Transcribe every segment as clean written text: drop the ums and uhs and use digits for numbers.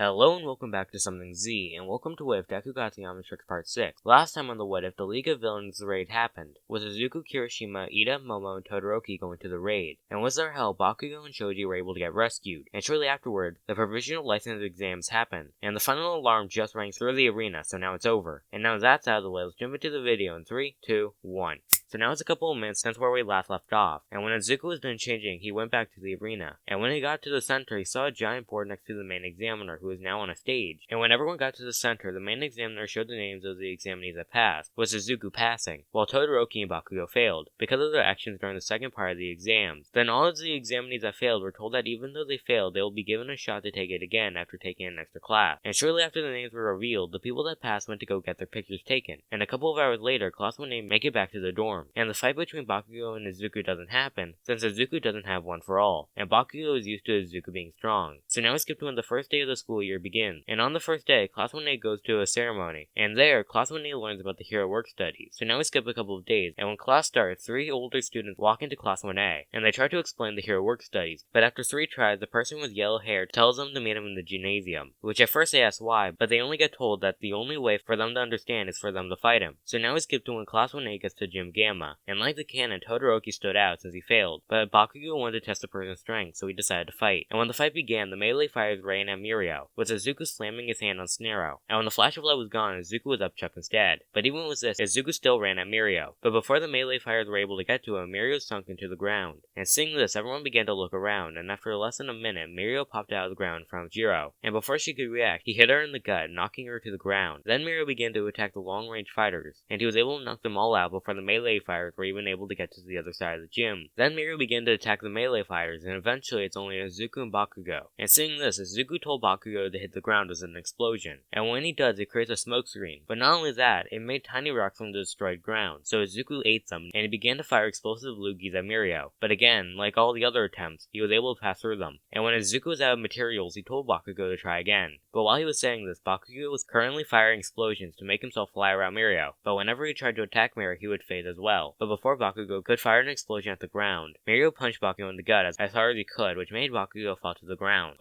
Hello and welcome back to Something Z, and welcome to What If Deku got the Omnitrix Part 6. Last time on the What If, the League of Villains raid happened, with Izuku, Kirishima, Ida, Momo, and Todoroki going to the raid. And with their help, Bakugo and Shoji were able to get rescued, and shortly afterward, the provisional license exams happened, and the final alarm just rang through the arena, so now it's over. And now that's out of the way, let's jump into the video in 3, 2, 1. So now it's a couple of minutes since where we last left off, and when Izuku was done changing, he went back to the arena. And when he got to the center, he saw a giant board next to the main examiner, who is now on a stage. And when everyone got to the center, the main examiner showed the names of the examinees that passed, with Izuku passing, while Todoroki and Bakugo failed, because of their actions during the second part of the exams. Then all of the examinees that failed were told that even though they failed, they will be given a shot to take it again after taking an extra class. And shortly after the names were revealed, the people that passed went to go get their pictures taken. And a couple of hours later, Class 1A make it back to the dorm, and the fight between Bakugo and Izuku doesn't happen, since Izuku doesn't have one for all, and Bakugo is used to Izuku being strong. So now we skip to when the first day of the school year begins, and on the first day, Class 1A goes to a ceremony, and there, Class 1A learns about the hero work studies. So now we skip a couple of days, and when class starts, 3 older students walk into Class 1A, and they try to explain the hero work studies, but after 3 tries, the person with yellow hair tells them to meet him in the gymnasium, which at first they ask why, but they only get told that the only way for them to understand is for them to fight him. So now we skip to when Class 1A gets to Gym Gamma, and like the canon, Todoroki stood out since he failed, but Bakugo wanted to test the person's strength, so he decided to fight. And when the fight began, the melee fires rain at Mirio, with Izuku slamming his hand on Snero. And when the flash of light was gone, Izuku was up Chuck instead. But even with this, Izuku still ran at Mirio. But before the melee fires were able to get to him, Mirio sunk into the ground. And seeing this, everyone began to look around, and after less than a minute, Mirio popped out of the ground in front of Jiro. And before she could react, he hit her in the gut, knocking her to the ground. Then Mirio began to attack the long-range fighters, and he was able to knock them all out before the melee fighters were even able to get to the other side of the gym. Then Mirio began to attack the melee fighters, and eventually it's only Izuku and Bakugo. And seeing this, Izuku told Bakugo to hit the ground as an explosion. And when he does, it creates a smoke screen. But not only that, it made tiny rocks from the destroyed ground. So Izuku ate them, and he began to fire explosive loogies at Mirio. But again, like all the other attempts, he was able to pass through them. And when Izuku was out of materials, he told Bakugo to try again. But while he was saying this, Bakugo was currently firing explosions to make himself fly around Mirio. But whenever he tried to attack Mirio, he would fade as well. But before Bakugo could fire an explosion at the ground, Mirio punched Bakugo in the gut as hard as he could, which made Bakugo fall to the ground.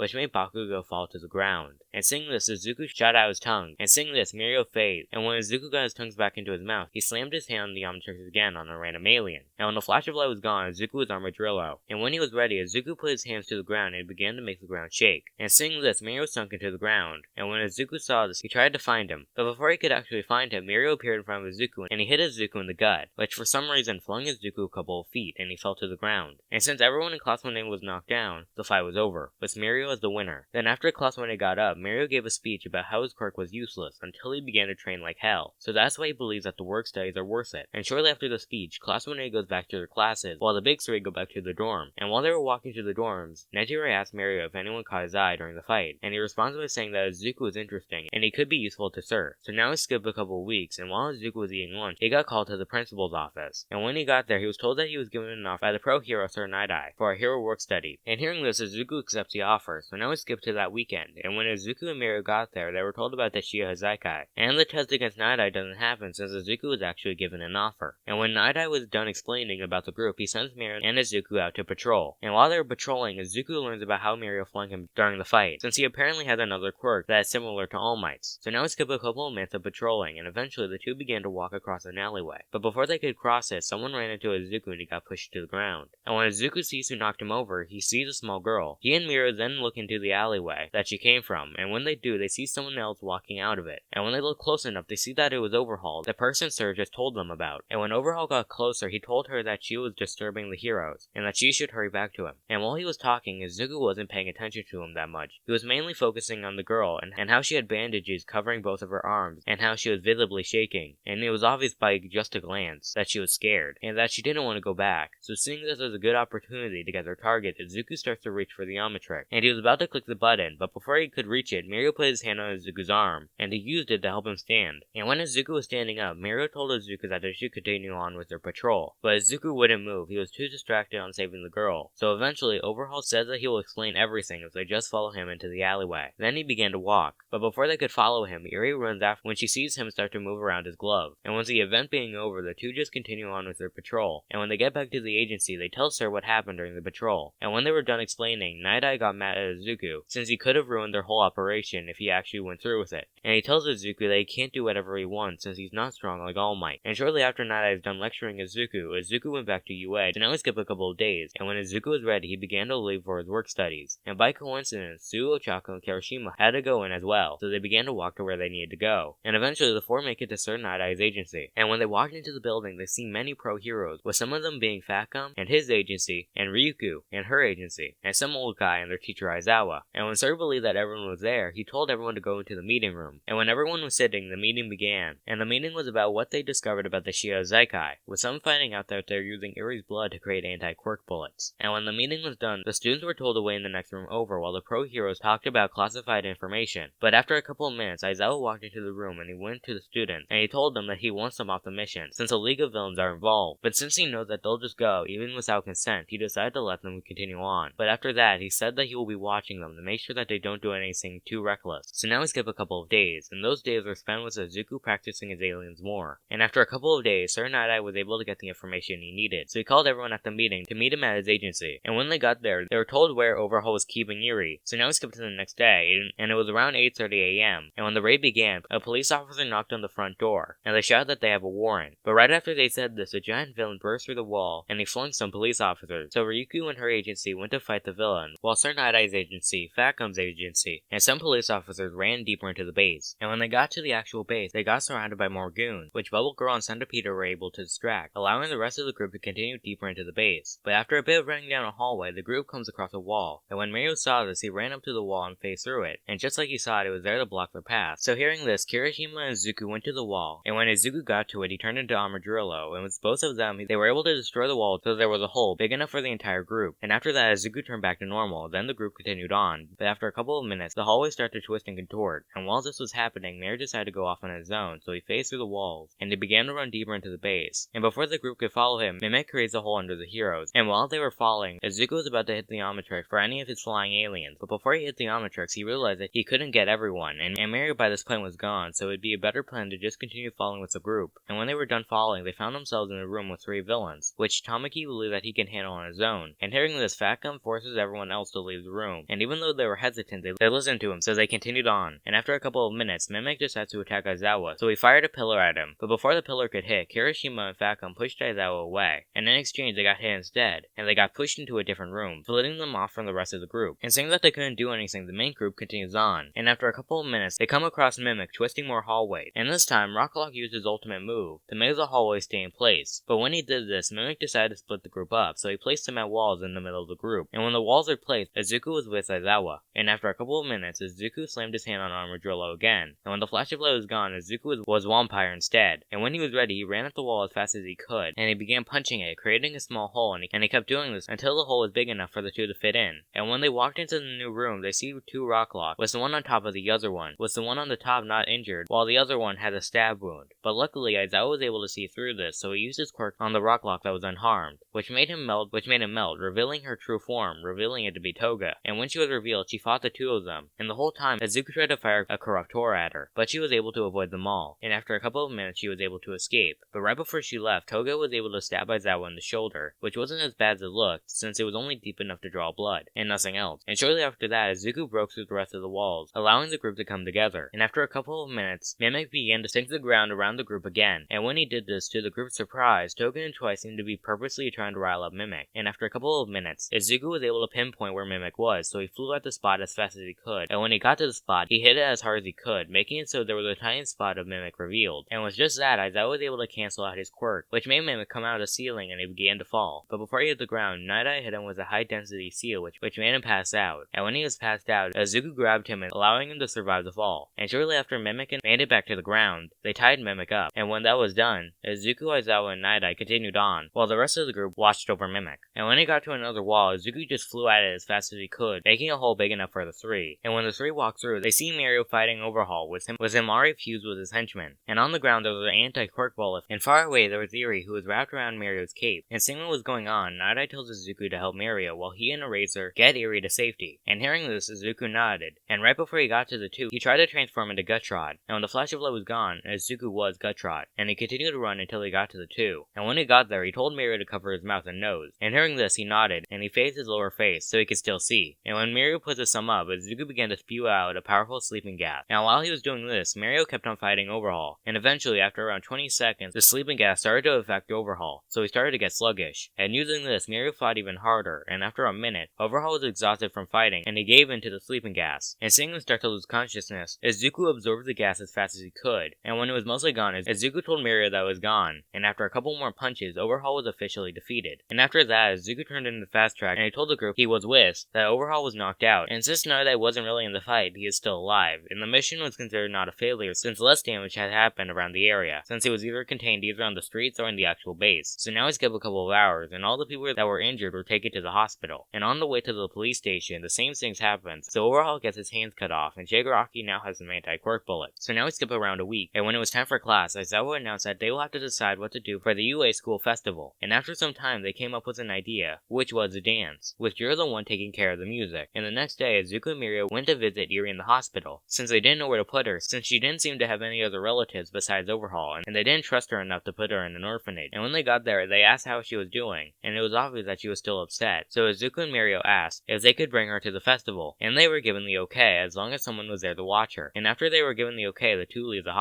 And seeing this, Izuku shot out his tongue. And seeing this, Mirio faded. And when Izuku got his tongue back into his mouth, he slammed his hand on the omnitrix again on a random alien. And when the flash of light was gone, Izuku was Armadillo. And when he was ready, Izuku put his hands to the ground and began to make the ground shake. And seeing this, Mirio sunk into the ground. And when Izuku saw this, he tried to find him. But before he could actually find him, Mirio appeared in front of Izuku and he hit Izuku in the gut, which for some reason flung Izuku a couple of feet and he fell to the ground. And since everyone in Class 1A was knocked down, the fight was over, with Mirio as the winner. Then after Class 1A got up, Mirio gave a speech about how his quirk was useless until he began to train like hell. So that's why he believes that the work studies are worth it. And shortly after the speech, Class 1A goes back to their classes, while the big 3 go back to the dorm. And while they were walking to the dorms, Nejire asked Mirio if anyone caught his eye during the fight, and he responds by saying that Izuku was interesting and he could be useful to Sir. So now we skip a couple of weeks, and while Izuku was eating lunch, he got called to the principal's office. And when he got there, he was told that he was given an offer by the pro hero Sir Night-Eye for a hero work study. And hearing this, Izuku accepts the offer. So now we skip to that weekend, and when Izuku and Mirio got there, they were told about the Shia Hazaikai. And the test against Night-Eye doesn't happen since Izuku was actually given an offer. And when Night-Eye was done explaining about the group, he sends Mirio and Izuku out to patrol. And while they were patrolling, Izuku learns about how Mirio flung him during the fight, since he apparently has another quirk that is similar to All Might's. So now we skip a couple of minutes of patrolling, and eventually the two began to walk across an alleyway. But before they could cross it, someone ran into Izuku and he got pushed to the ground. And when Izuku sees who knocked him over, he sees a small girl. He and Mirio then look into the alleyway that she came from, and when they do, they see someone else walking out of it. And when they look close enough, they see that it was Overhaul, the person Sir just told them about. And when Overhaul got closer, he told her that she was disturbing the heroes, and that she should hurry back to him. And while he was talking, Izuku wasn't paying attention to him that much. He was mainly focusing on the girl, and how she had bandages covering both of her arms, and how she was visibly shaking. And it was obvious by just a glance that she was scared, and that she didn't want to go back. So seeing this as a good opportunity to get their target, Izuku starts to reach for the omnitrix. And he was about to click the button, but before he could reach it, Mirio put his hand on Izuku's arm, and he used it to help him stand. And when Izuku was standing up, Mirio told Izuku that they should continue on with their patrol. But Izuku wouldn't move, he was too distracted on saving the girl. So eventually, Overhaul says that he will explain everything if they just follow him into the alleyway. Then he began began to walk, but before they could follow him, Eri runs after when she sees him start to move around his glove. And once the event being over, the two just continue on with their patrol. And when they get back to the agency, they tell Sir what happened during the patrol. And when they were done explaining, Night-Eye got mad at Izuku, since he could have ruined their whole operation if he actually went through with it. And he tells Izuku that he can't do whatever he wants since he's not strong like All Might. And shortly after Night-Eye is done lecturing Izuku went back to UA, so now we skip a couple of days, and when Izuku was ready, he began to leave for his work studies. And by coincidence, Tsu, Ochako, and Kirishima had to go in as well, so they began to walk to where they needed to go. And eventually the four make it to Sir Night-Eye's agency. And when they walked into the building, they see many pro-heroes, with some of them being Fatcom and his agency, and Ryuku and her agency, and some old guy and their teacher Aizawa. And when Sir believed that everyone was there, he told everyone to go into the meeting room. And when everyone was sitting, the meeting began. And the meeting was about what they discovered about the Shiozaikai, with some finding out that they're using Eri's blood to create anti-quirk bullets. And when the meeting was done, the students were told to wait in the next room over while the pro-heroes talked about classified information. But after a couple of minutes, Aizawa walked into the room and he went to the students, and he told them that he wants them off the mission, since a League of Villains are involved. But since he knows that they'll just go, even without consent, he decided to let them continue on. But after that, he said that he will be watching them to make sure that they don't do anything too reckless. So now we skip a couple of days, and those days were spent with Izuku practicing his aliens more. And after a couple of days, Sir Night-Eye was able to get the information he needed, so he called everyone at the meeting to meet him at his agency. And when they got there, they were told where Overhaul was keeping Eri. So now we skip to the next day, and it was around 8:30 a.m. And when the raid began, a police officer knocked on the front door, and they shouted that they have a warrant. But right after they said this, a giant villain burst through the wall, and he flung some police officers. So Ryuku and her agency went to fight the villain, while Sir Night-Eye's agency, Fatcom's agency, and some police officers ran deeper into the base. And when they got to the actual base, they got surrounded by more goons, which Bubble Girl and Centipede were able to distract, allowing the rest of the group to continue deeper into the base. But after a bit of running down a hallway, the group comes across a wall, and when Mario saw this, he ran up to the wall and faced through it, and just like he saw it was there to block their path. So hearing this, Kirishima and Izuku went to the wall, and when Izuku got to it, he turned into Armadillo, and with both of them, they were able to destroy the wall so there was a hole big enough for the entire group. And after that, Izuku turned back to normal, then the group continued on. But after a couple of minutes, the hallway started to twist and contort, and while this was happening, Mario decided to go off on his own, so he faced through the walls, and they began to run deeper into the base. And before the group could follow him, Mimic creates a hole under the heroes, and while they were falling, Izuku was about to hit the omnitrix for any of his flying aliens, but before he hit the omnitrix, he realized that he couldn't get everyone, and Mario by this point was gone, so it'd be a better plan to just continue falling with the group. And when they were done falling, they found themselves in a room with 3 villains, which Tamaki believed that he can handle on his own. And hearing this, Fatcom forces everyone else to leave the room, and even though they were hesitant, they listened to him, so they continued on. And after a couple of minutes, Mimic decides to attack Aizawa, so he fired a pillar at him. But before the pillar could hit, Kirishima and Fatcom pushed Aizawa away, and in exchange they got hit instead, and they got pushed into a different room, splitting them off from the rest of the group. And seeing that they couldn't do anything, the main group continues on, and after a couple of minutes, they come across Mimic twisting more hallways, and this time, Rocklock used his ultimate move to make the hallway stay in place. But when he did this, Mimic decided to split the group up, so he placed cement walls in the middle of the group. And when the walls were placed, Izuku was with Aizawa, and after a couple of minutes, Izuku slammed his hand on Armadillo again, and when the flash of light was gone, Izuku was Vampire instead. And when he was ready, he ran up the wall as fast as he could, and he began punching it, creating a small hole, and he kept doing this until the hole was big enough for the two to fit in. And when they walked into the new room, they see 2 Rocklocks, with the one on top of the other one, with the one on the top not injured, while the other one had a stab wound. But luckily, Aizawa was able to see through this, so he used his quirk on the Rocklock that was unharmed, which made him melt, revealing her true form, revealing it to be Toga. And when she was revealed, she fought the 2 of them, and the whole time, Izuku tried to fire a Corruptora at her, but she was able to avoid them all, and after a couple of minutes, she was able to escape. But right before she left, Toga was able to stab Aizawa in the shoulder, which wasn't as bad as it looked, since it was only deep enough to draw blood, and nothing else. And shortly after that, Izuku broke through the rest of the walls, allowing the group to come together. And after a couple of minutes, Mimic began to sink to the ground around the group again, and when he did this, to the group's surprise, Toga and Twice seemed to be purposely trying to rile up Mimic. And after a couple of minutes, Izuku was able to pinpoint where Mimic was, so he flew at the spot as fast as he could, and when he got to the spot, he hit it as hard as he could, making it so there was a tiny spot of Mimic revealed. And with just that, Aizawa was able to cancel out his quirk, which made Mimic come out of the ceiling and he began to fall. But before he hit the ground, Night-Eye hit him with a high-density seal, which made him pass out. And when he was passed out, Izuku grabbed him, allowing him to survive the fall. And shortly after Mimic made it back to the ground, they tied Mimic up. And when that was done, Izuku, Aizawa, and Night-Eye continued on, while the rest of the group watched over Mimic. And when he got to another wall, Izuku just flew at it as fast as he could, making a hole big enough for the 3. And when the 3 walked through, they see Mario fighting Overhaul, with him already fused with his henchmen. And on the ground there was an anti-quirk bullet, and far away there was Eri, who was wrapped around Mario's cape. And seeing what was going on, Night-Eye tells Izuku to help Mario, while he and Eraser get Eri to safety. And hearing this, Izuku nodded, And right before he got to the two, he tried to transform into Gutrod, and when the flash of light was gone, Izuku was Gutrod, and he continued to run until he got to the two. And when he got there, he told Mirio to cover his mouth and nose, and hearing this, he nodded, and he faced his lower face so he could still see. And when Mirio put his thumb up, Izuku began to spew out a powerful sleeping gas. And while he was doing this, Mirio kept on fighting Overhaul, and eventually, after around 20 seconds, the sleeping gas started to affect Overhaul, so he started to get sluggish. And using this, Mirio fought even harder, and after a minute, Overhaul was exhausted from fighting, and he gave in to the sleeping gas. And seeing him start to lose consciousness, Izuku absorbed the gas as fast as he could, and when it was mostly gone, Izuku told Mirio that it was gone, and after a couple more punches, Overhaul was officially defeated. And after that, Izuku turned into Fast Track, and he told the group he was with that Overhaul was knocked out, and since Narada wasn't really in the fight, he is still alive, and the mission was considered not a failure since less damage had happened around the area, since he was either contained either on the streets or in the actual base. So now we skip a couple of hours, and all the people that were injured were taken to the hospital, and on the way to the police station, the same things happened, so Overhaul gets his hands cut off, and Shigaraki now has some anti-quirk bullets. So now we skip around a week, and when it was time for class, Aizawa announced that they will have to decide what to do for the UA school festival, and after some time they came up with an idea, which was a dance, with Jiro the one taking care of the music. And the next day, Izuku and Mirio went to visit Iri in the hospital, since they didn't know where to put her, since she didn't seem to have any other relatives besides Overhaul, and they didn't trust her enough to put her in an orphanage. And when they got there, they asked how she was doing, and it was obvious that she was still upset. So Izuku and Mirio asked if they could bring her to the festival, and they were given the okay as long as someone was there to watch her. And after they were given the okay, the two leave the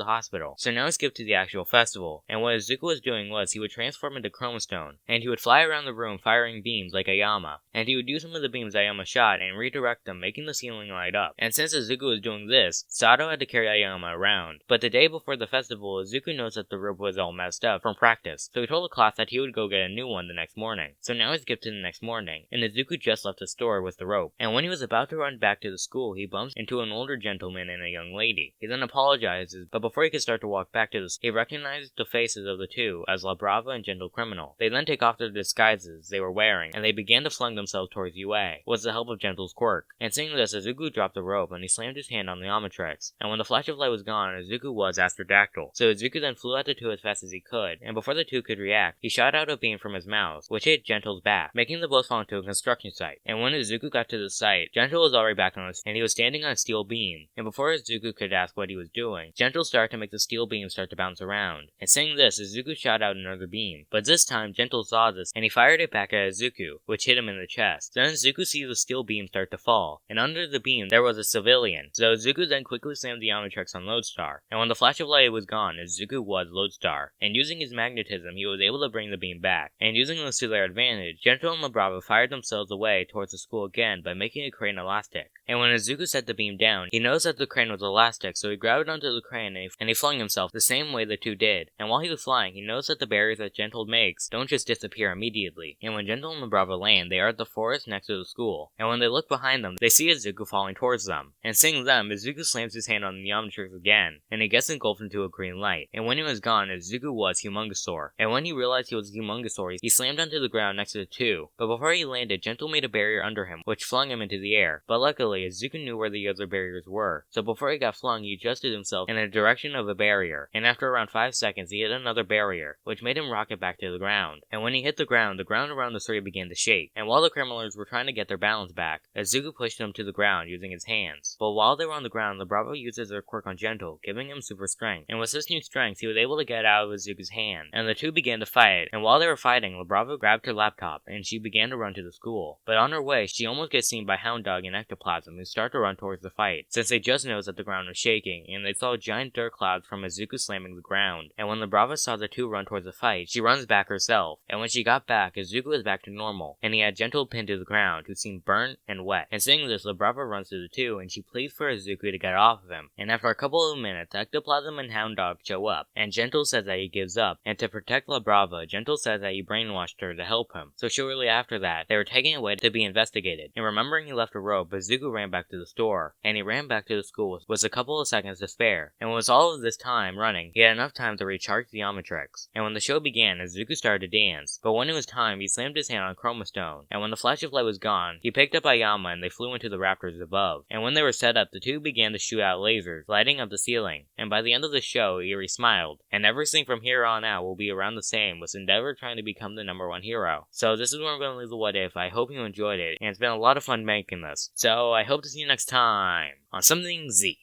hospital. So now we skip to the actual festival, and what Izuku was doing was he would transform into Chromastone, and he would fly around the room firing beams like Ayama, and he would use some of the beams Ayama shot and redirect them, making the ceiling light up. And since Izuku was doing this, Sato had to carry Ayama around. But the day before the festival, Izuku noticed that the rope was all messed up from practice, so he told the class that he would go get a new one the next morning. So now we skip to the next morning, and Izuku just left the store with the rope, and when he was about to run back to the school, he bumps into an older gentleman and a young lady. He then apologizes, but before he could start to walk back to the school, he recognizes the faces of the two as La Brava and Gentle Criminal. They then take off their disguises they were wearing, and they began to flung themselves towards UA, with the help of Gentle's quirk. And seeing this, Izuku dropped the rope, and he slammed his hand on the omnitrix. And when the flash of light was gone, Izuku was Astrodactyl. So Izuku then flew at the two as fast as he could, and before the two could react, he shot out a beam from his mouth, which hit Gentle's back, making them both fall into a construction site. And when Izuku got to the site, Gentle was already back on his feet, and he was standing on a steel beam. And before Izuku could ask what he was doing, Gentle started to make the steel beam start to bounce around. And seeing this, Izuku shot out another beam. But this time, Gentle saw this, and he fired it back at Izuku, which hit him in the chest. Then Izuku sees the steel beam start to fall, and under the beam there was a civilian. So Izuku then quickly slammed the omnitrix on Lodestar. And when the flash of light was gone, Izuku was Lodestar. And using his magnetism, he was able to bring the beam back. And using this to their advantage, Gentle and La Brava fired themselves away towards the school again by making a crane elastic. And when Izuku set the beam down, he noticed that the crane was elastic, so he grabbed onto the crane and he flung himself the same way the two did. And while he was flying, he noticed that the barriers that Gentle makes don't just disappear immediately. And when Gentle and La Brava land, they are at the forest next to the school. And when they look behind them, they see Izuku falling towards them. And seeing them, Izuku slams his hand on the omnitrix again, and he gets engulfed into a green light. And when he was gone, Izuku was Humongousaur. And when he realized he was Humongousaur, he slammed onto the ground next to the two. But before he landed, Gentle made a barrier under him, which flung him into the air. But luckily, Izuku knew where the other barriers were. So before he got flung, he adjusted himself in the direction of a barrier. And after around 5 seconds, he hit another barrier, which made him rocket back to the ground. And when he hit the ground around the city began to shake. And while the criminals were trying to get their balance back, Izuku pushed them to the ground using his hands. But while they were on the ground, the Bravo uses their quirk on Gentle, giving him super strength. And with this new strength, he was able to get out of Izuku's hand. And the two began to fight. And while they were fighting, La Bravo grabbed her laptop, and she began to run to the school. But on her way, she almost gets seen by Hound Dog and Ectoplasm, who start to run towards the fight, since they just noticed that the ground was shaking, and they saw giant dirt clouds from Izuku slamming the ground. And when La Bravo saw the two run towards the fight, she runs back herself. And when she got back, Izuku was back to normal, and he had Gentle pinned to the ground, who seemed burnt and wet. And seeing this, La Bravo runs to the two, and she pleads for Izuku to get off of him. And after a couple of minutes, Ectoplasm and Hound Dog show up, and Gentle says that he gives up, and to protect La Brava, Gentle says that he brainwashed her to help him. So shortly after that, they were taken away to be investigated. And remembering he left a rope, Izuku ran back to the store, and he ran back to the school with a couple of seconds to spare. And with all of this time running, he had enough time to recharge the omnitrix. And when the show began, Izuku started to dance, but when it was time, he slammed his hand on Chromastone. And when the flash of light was gone, he picked up Ayama and they flew into the rafters above. And when they were set up, the two began to shoot out lasers, lighting up the ceiling. And by the end of the show, Iri smiled. And everything from here on out will be around the same, with Endeavor trying to become the #1 hero. So this is where I'm going to leave the what if. I hope you enjoyed it, and it's been a lot of fun making this. So I I hope to see you next time on Something Z.